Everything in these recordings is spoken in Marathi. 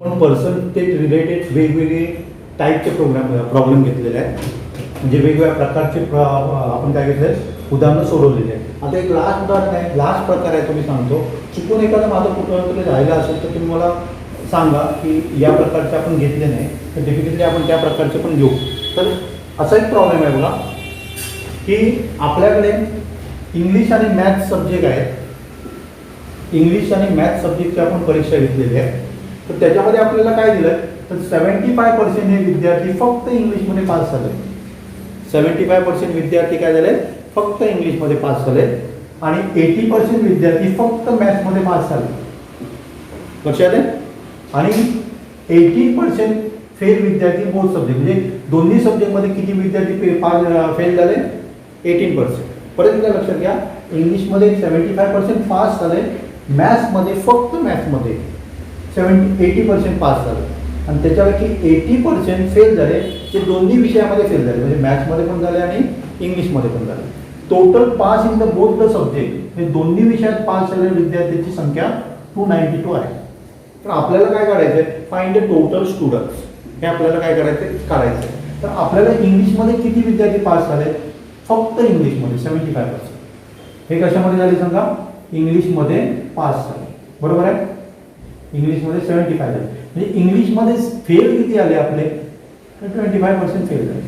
पण पर्सन ते रिलेटेड वेगवेगळे टाईपचे प्रॉब्लेम घेतलेले आहेत, म्हणजे वेगवेगळ्या प्रकारचे आपण काय घेतलं उदाहरणं सोडवलेली आहेत. आता एक लास्ट उदाहरण आहे, लास्ट प्रकार आहे, तुम्ही सांगतो. चुकून एखादं माझं कुठं तरी राहिलं असेल तर तुम्ही मला सांगा की या प्रकारचे आपण घेतले नाही, तर डेफिनेटली आपण त्या प्रकारचे पण घेऊ. तर असा एक प्रॉब्लेम आहे बघा की आपल्याकडे इंग्लिश आणि मॅथ्स सब्जेक्ट आहेत. इंग्लिश आणि मॅथ्स सब्जेक्टची आपण परीक्षा घेतलेली आहे. तर त्याच्यामध्ये आपल्याला काय दिलं तर 75% हे विद्यार्थी फक्त इंग्लिशमध्ये पास झाले. 75% विद्यार्थी काय झाले फक्त इंग्लिशमध्ये पास झाले आणि 80% विद्यार्थी फक्त मॅथ्समध्ये पास झाले. लक्षात आहे. आणि 18% फेल विद्यार्थी बोथ सब्जेक्ट, म्हणजे दोन्ही सब्जेक्टमध्ये किती विद्यार्थी फेल झाले 18%. परत एकदा लक्षात घ्या, इंग्लिशमध्ये 75% पास झाले, मॅथ्समध्ये फक्त मॅथ्समध्ये 80% पास झाले आणि त्याच्यापैकी 80% फेल झाले, जे दोन्ही विषयामध्ये फेल झाले, म्हणजे मॅथ्समध्ये पण झाले आणि इंग्लिशमध्ये पण झाले. Total pass in the both the subject, हे दोन्ही विषयात पास झालेल्या विद्यार्थ्यांची संख्या 292 आहे. तर आपल्याला काय करायचं आहे, फाइंड द टोटल स्टुडंट्स, हे आपल्याला काय करायचं. तर आपल्याला इंग्लिशमध्ये किती विद्यार्थी पास झाले, फक्त इंग्लिशमध्ये 75%. हे कशामध्ये झाले सांगा, इंग्लिशमध्ये पास झाले. बरोबर आहे. इंग्लिशमध्ये 75 झाले, म्हणजे इंग्लिशमध्ये फेल किती आले आपले 25% फेल झाले.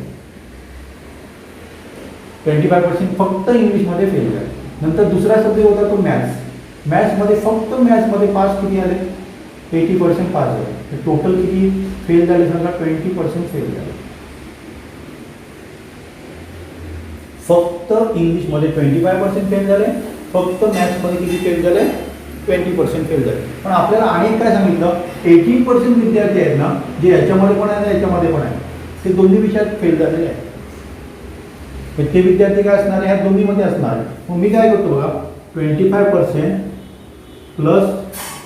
25% फक्त इंग्लिशमध्ये फेल झाले. नंतर दुसरा सब्जेक्ट होता तो मॅथ्स. मॅथ्समध्ये फक्त मॅथ्समध्ये पास किती आले 80% पास झाले. टोटल किती फेल झाले सांगा 20% फेल झाले. फक्त इंग्लिशमध्ये 25% फेल झाले, फक्त मॅथ्समध्ये किती फेल झाले 20% फेल झाले. पण आपल्याला अनेक काय सांगितलं, 18% विद्यार्थी आहेत ना, जे याच्यामध्ये पण आहे याच्यामध्ये पण आहे, ते दोन्ही विषयात फेल झालेले आहेत. ते विद्यार्थी काय असणार आहे, ह्या दोन्हीमध्ये असणार. मग मी काय करतो बघा, 25% प्लस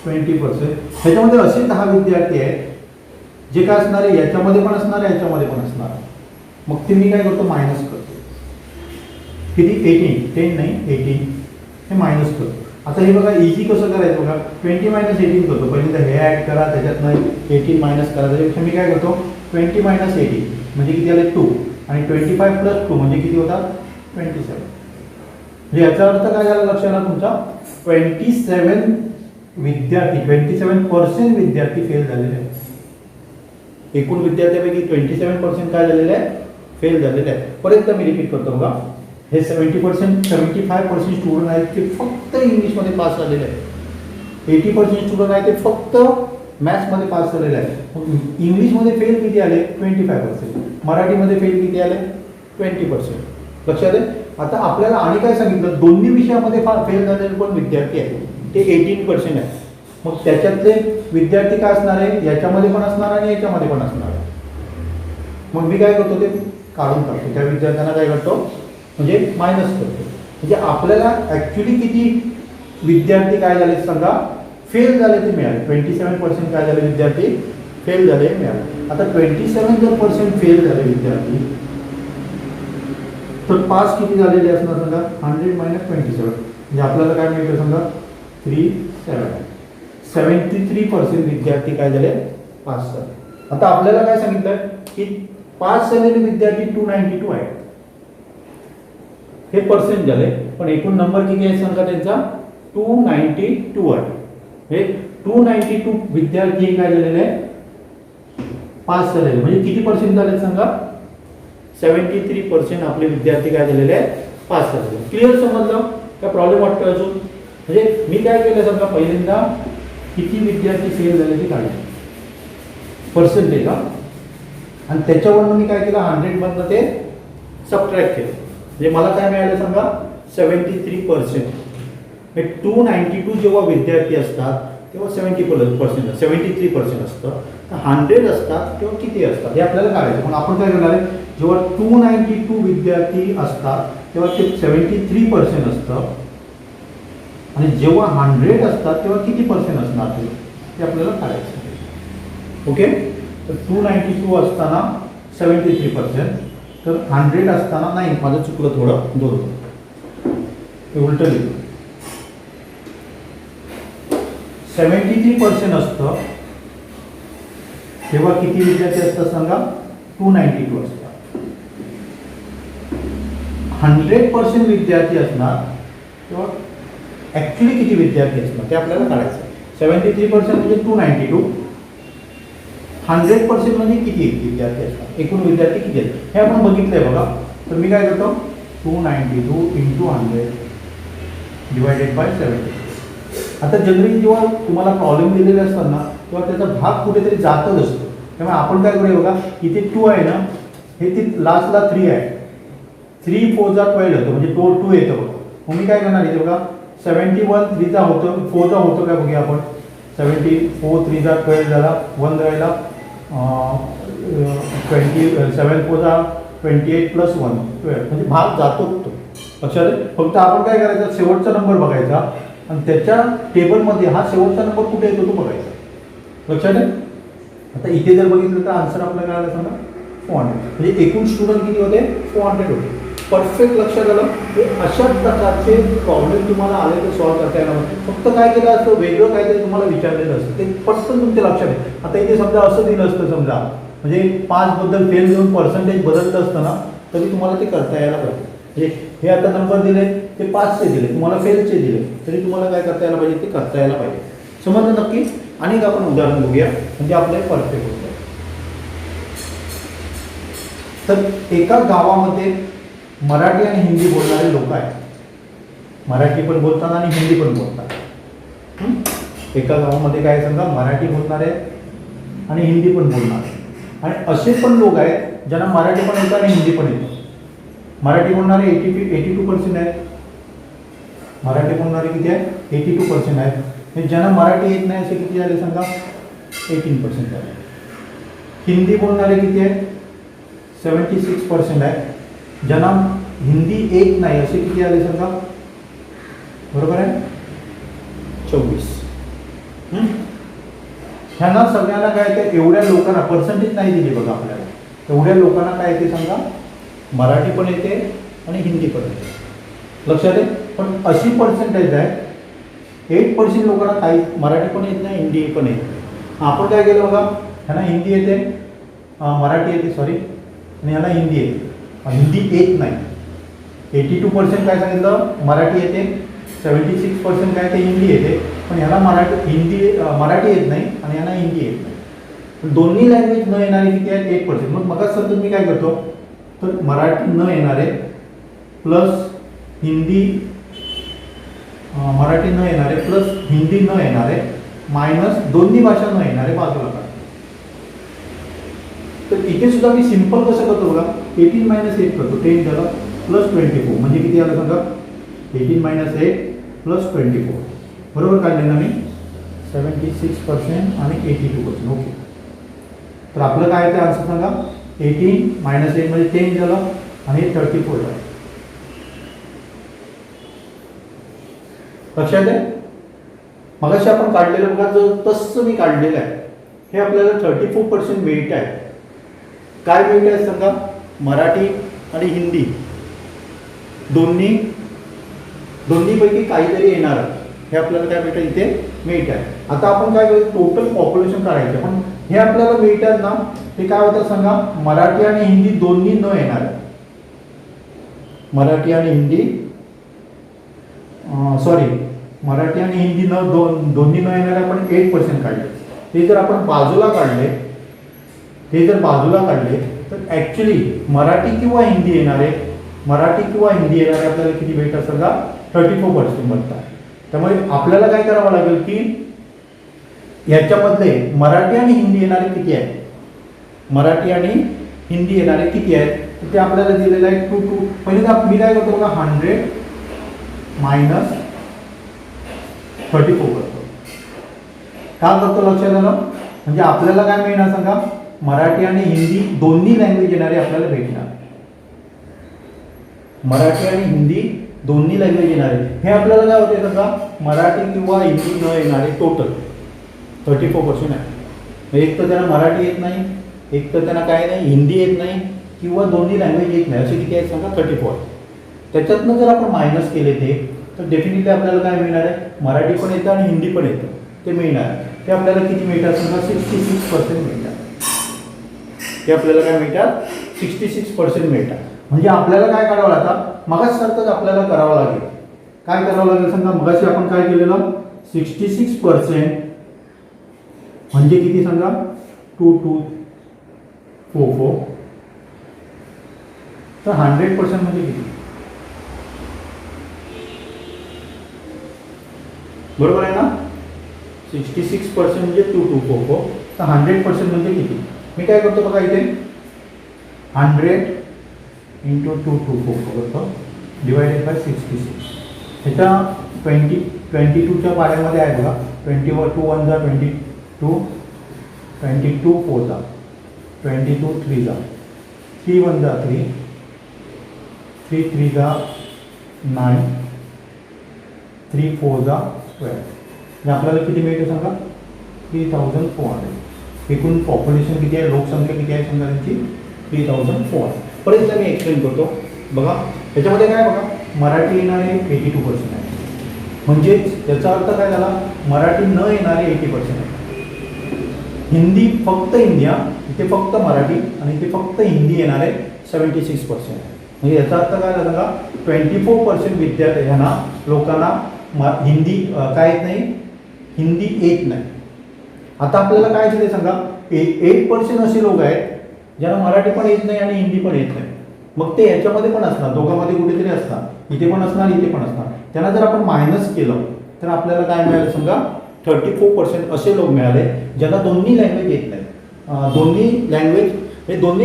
20%, ह्याच्यामध्ये असे 10 विद्यार्थी आहेत जे काय असणार आहे, याच्यामध्ये पण असणार आहे, याच्यामध्ये पण असणार. मग ते मी काय करतो, मायनस करतो. किती 18, 10 नाही 18, हे मायनस करतो. आता हे बघा इझी कसं करायचं बघा, 20 - 18 करतो. पहिल्यांदा हे ॲड करा, त्याच्यातनं 18 मायनस करा. त्याच्यापेक्षा मी काय करतो 20 - 18 म्हणजे किती आले 2, आणि 25 + 2 म्हणजे किती होतात 27. म्हणजे याचा अर्थ काय झाला लक्षात आला तुमचा, 27 विद्यार्थी 27% विद्यार्थी फेल झालेले आहेत. एकूण विद्यार्थ्यांपैकी 27% काय झालेले आहे, फेल झालेले आहेत. परत मी रिपीट करतो बघा, हे 75% स्टुडंट आहेत ते फक्त इंग्लिशमध्ये पास झालेले आहेत. 80% स्टुडंट आहेत ते फक्त मॅथ्समध्ये पास झालेले आहेत. इंग्लिशमध्ये फेल किती आले 25%, मराठीमध्ये फेल किती आले 20%. लक्षात आहे. आता आपल्याला आणि काय सांगितलं, दोन्ही विषयामध्ये फेल झालेले पण विद्यार्थी आहेत ते 18% आहेत. मग त्याच्यातले विद्यार्थी काय असणार आहे, याच्यामध्ये पण असणार आणि याच्यामध्ये पण असणार आहे. मग मी काय करतो ते काढून टाकतो, त्या विद्यार्थ्यांना काय करतो म्हणजे मायनस करतो. म्हणजे आपल्याला ॲक्च्युली किती विद्यार्थी काय झाले सांगा फेल झाले ते मिळाले. 27% काय झाले विद्यार्थी फेल झाले मिळाले. आता 27% फेल झाले विद्यार्थी, तर पास किती झालेले असणार सांगा 100 - 27, म्हणजे आपल्याला काय मिळतं सांगा 37. 73% विद्यार्थी काय झाले पास झाले. आता आपल्याला काय सांगितलं की पास झालेले विद्यार्थी 292 आहेत, हे पर्सेंट झाले. पण एकूण नंबर किती आहे सांगा त्यांचा 292 आहे. हे 292 विद्यार्थी काय झालेले पास झालेले, म्हणजे किती पर्सेंट झाले सांगा 73% आपले विद्यार्थी काय झालेले आहेत पास झालेले. क्लिअर समजलं काय, प्रॉब्लेम वाटतो अजून. म्हणजे मी काय केलं सांगा, पहिल्यांदा किती विद्यार्थी फेल झाले ते काढले पर्सेंटेज, आणि त्याच्यावरून मी काय केलं 100 मधनं ते सबट्रॅक्ट केलं. म्हणजे मला काय मिळालं सांगा 73%. 292 जेव्हा विद्यार्थी असतात तेव्हा 73% असतं, 100 असतात तेव्हा किती असतात हे आपल्याला काढायचं. पण आपण काय करणार आहे, जेव्हा 292 विद्यार्थी असतात तेव्हा ते 73% असतं, आणि जेव्हा 100 असतात तेव्हा किती पर्सेंट असणार ते आपल्याला काढायचं. ओके. तर 292 असताना 73%, तर 100 असताना नाही, माझं चुकलं थोडं, 2 हे उलटं लिहिलं. 73% असतं तेव्हा किती विद्यार्थी असतात सांगा? 292 असतात. 100% विद्यार्थी असणार तेव्हा ॲक्च्युली किती विद्यार्थी असणार ते आपल्याला काढायचं. 73% म्हणजे 292. 100% म्हणजे किती विद्यार्थी असतात, एकूण विद्यार्थी किती आहेत हे आपण बघितलंय बघा. तर मी काय करतो, 292 × 100 डिवायडेड बाय 73. आता जनरली जेव्हा तुम्हाला प्रॉब्लेम दिलेले असतात ना तेव्हा त्याचा भाग कुठेतरी जातच असतो. त्यामुळे आपण काय करूया बघा, इथे 2 आहे ना, हे ती लास्टला 3 आहे. 3 4 जा 12 होतं म्हणजे 2 येतं बघा. मग मी काय करणार इथे बघा, 71 3 चा होतं, 4 चा होतं काय बघूया आपण. 74 3 जा 12 झाला, 1 राहिला, 27 4 जा 28 + 1 12 म्हणजे भाग जातो तो. लक्षात. फक्त आपण काय करायचं, शेवटचा नंबर बघायचा आणि त्याच्या टेबलमध्ये हा शेवटचा नंबर कुठे येतो तो बघायचा. लक्षात आहे. आता इथे जर बघितलं तर आन्सर आपल्याला काय आला सांगा, 400. म्हणजे एकूण स्टुडंट किती होते, 400 होते. परफेक्ट लक्षात आलं. हे अशा प्रकारचे प्रॉब्लेम तुम्हाला आले तर सॉल्व्ह करता येणार. फक्त काय केलं असतं, वेगळं काहीतरी तुम्हाला विचारलेलं असतं ते पटकन तुमच्या लक्षात आहे. आता इथे समजा असं दिलं असतं, समजा म्हणजे 5 बद्दल फेल देऊन पर्सेंटेज बदललं असतं ना तरी तुम्हाला ते करता यायला पाहिजे. म्हणजे हे आता नंबर दिले ते 5चे दिले, तुम्हाला फेलचे दिले तरी तुम्हाला काय करता यायला पाहिजे, ते करता यायला पाहिजे. समजलं नक्की. आणि एक आपण उदाहरण बघूया म्हणजे आपलं परफेक्ट होतं. तर एका गावामध्ये मराठी आणि हिंदी बोलणारे लोक आहेत. मराठी पण बोलतात आणि हिंदी पण बोलतात. एका गावामध्ये काय सांगा, मराठी बोलणारे आणि हिंदी पण बोलणारे आणि असे पण लोक आहेत ज्यांना मराठी पण येतं आणि हिंदी पण येतं. मराठी बोलणारे 82% आहेत. मराठी बोलणारे किती आहेत, 82% आहेत. ज्यांना मराठी येत नाही असे किती झाले सांगा, 18% झाले. हिंदी बोलणारे किती आहेत, 76% आहेत. ज्यांना हिंदी येत नाही असे किती आले सांगा, बरोबर आहे, 24. ह्यांना सगळ्यांना काय ते एवढ्या लोकांना पर्सेंटेज नाही दिली बघा आपल्याला. एवढ्या लोकांना काय येते सांगा, मराठी पण येते आणि हिंदी पण येते. लक्षात आहे. पण अशी पर्सेंटेज आहे 8% लोकांना काही मराठी पण येत नाही, हिंदी पण येत नाही. आपण काय केलं बघा, ह्यांना हिंदी येते, मराठी येते सॉरी, आणि ह्याला हिंदी येते. हिंदी येत नाही. 82% काय सांगितलं, मराठी येते. 76% काय ते हिंदी येते. पण ह्याला मराठी येत नाही आणि ह्याला हिंदी येत नाही. दोन्ही लँग्वेज न येणारे किती आहेत, 8%. मग सर तुम्ही काय करतो, तर मराठी न येणारे प्लस हिंदी, मराठी न येणारे प्लस हिंदी न येणारे मायनस दोन्ही भाषा न येणारे बाजूला काढतो. तर इथे सुद्धा मी सिंपल कसं करतो बघा, 18 - 8 करतो. 10 झालं प्लस 24 म्हणजे किती आलं सांगा, 18 - 8 प्लस 24. बरोबर काढले ना मी, 76% आणि 82%. ओके. तर आपलं काय आहे आन्सर सांगा, 18 - 8 म्हणजे 10 झालं आणि 34 झालं. लक्षात आहे. मगाशी आपण काढलेलं बघा, जो तसं मी काढलेलं आहे हे आपल्याला 34% वेट आहे. काय वेट आहे सांगा, मराठी आणि हिंदी दोन्हीपैकी काहीतरी येणार आहे. हे आपल्याला काय भेटेल, इथे मिळत आहे. आता आपण काय करू, टोटल पॉप्युलेशन काढायचं. पण हे आपल्याला मिळतात ना, ते काय होतं सांगा, मराठी आणि हिंदी दोन्ही न येणार. मराठी आणि हिंदी मराठी आणि हिंदी दोन्ही न येणारे आपण 8% काढले. ते जर आपण बाजूला काढले तर ॲक्च्युली मराठी किंवा हिंदी येणारे आपल्याला किती भेटतात सांगा, 34% बनतात. त्यामुळे आपल्याला काय करावं लागेल की याच्यामध्ये मराठी आणि हिंदी येणारे किती आहेत, ते आपल्याला दिलेलं आहे 2. पहिले मी काय करतो बघा, 100 - 34 करतो. का करतो लक्षात आलं. म्हणजे आपल्याला काय मिळणार सांगा, मराठी आणि हिंदी दोन्ही लँग्वेज येणारे आपल्याला भेटणार. मराठी आणि हिंदी दोन्ही लँग्वेज येणारे हे आपल्याला काय होते सांगा, मराठी किंवा हिंदी न येणारे टोटल 34% आहे. एक तर त्यांना मराठी येत नाही, एक तर त्यांना काय नाही, हिंदी येत नाही किंवा दोन्ही लँग्वेज येत नाही, असे किती आहेत सांगा, 34. त्याच्यातनं जर आपण मायनस केले ते, तर डेफिनेटली आपल्याला काय मिळणार आहे, मराठी पण येतं आणि हिंदी पण येतं, ते मिळणार. ते आपल्याला किती मिळतात सांगा, 66% मिळतात. ते आपल्याला काय मिळतात 66% मिळतात. म्हणजे आपल्याला काय करावं आता मगासारखंच आपल्याला करावं लागेल. काय करावं लागेल सांगा. मगाशी आपण काय केलेलं 66% म्हणजे किती सांगा 2244. तर 100% म्हणजे किती बरोबर आहे ना. 66% म्हणजे 2244. तर 100% म्हणजे किती. मी काय करतो बघा इथे 100 इंटू 2244 करतो डिवायडेड बाय 66. ह्याच्या 22च्या पाड्यामध्ये आहे बघा. 22 1 जा 22, 22 4 जा 22 3 जा 3 1 जा 3, 3 3 जा 9, 3 4 जा 12. म्हणजे आपल्याला किती मिळते सांगा 3400. एकूण पॉप्युलेशन किती आहे लोकसंख्या किती आहे सांगा त्यांची 3400. परत एकदा मी एक्सप्लेन करतो बघा. त्याच्यामध्ये काय बघा मराठी येणारे 82% आहे. म्हणजेच त्याचा अर्थ काय झाला मराठी न येणारे 80% आहे. हिंदी फक्त इंडिया इथे फक्त मराठी आणि इथे फक्त हिंदी येणारे 76% आहे. म्हणजे याचा अर्थ काय झाला का 24% विद्यार्थ्यांना लोकांना हिंदी काय येत नाही हिंदी येत नाही. आता आपल्याला काय दिले सांगा 8% असे लोक आहेत ज्यांना मराठी पण येत नाही आणि हिंदी पण येत नाही. मग ते याच्यामध्ये पण असणार दोघांमध्ये कुठेतरी असणार. इथे पण असणार इथे पण असणार. त्यांना जर आपण मायनस केलं तर आपल्याला काय मिळालं समजा 34% असे लोक मिळाले ज्यांना दोन्ही लँग्वेज येत नाही. दोन्ही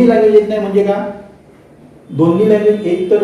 लँग्वेज येत नाही म्हणजे का दोन्ही लँग्वेज एक तर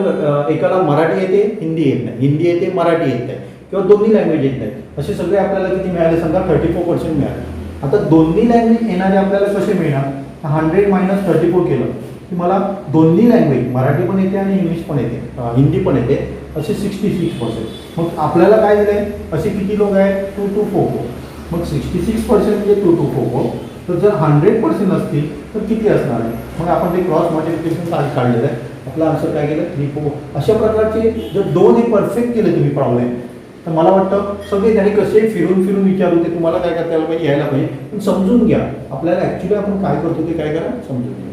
एकाला मराठी येते हिंदी येत नाही, हिंदी येते मराठी येत नाही किंवा दोन्ही लँग्वेज येत नाही. असे सगळे आपल्याला किती मिळाले सांगा 34% मिळाले. आता दोन्ही लँग्वेज येणारे आपल्याला कसे मिळणार 100 मायनस 34 केलं की मला दोन्ही लँग्वेज मराठी पण येते आणि इंग्लिश पण येते हिंदी पण येते असे 66%. मग आपल्याला काय दिलं आहे असे किती लोक आहेत 2244. मग 66% म्हणजे 2244. तर जर 100% असतील तर किती असणार आहे. मग आपण ते क्रॉस मल्टिप्लिकेशन काढलेलं आहे. आपला आन्सर काय केलं 3 4. अशा प्रकारचे जर 2 हे परफेक्ट केले तुम्ही प्रॉब्लेम तर मला वाटतं सगळे त्याने कसे फिरून फिरून विचारू ते तुम्हाला काय करता यायला पाहिजे. पण समजून घ्या आपल्याला ॲक्च्युली आपण काय करतो ते काय करा समजून घ्या.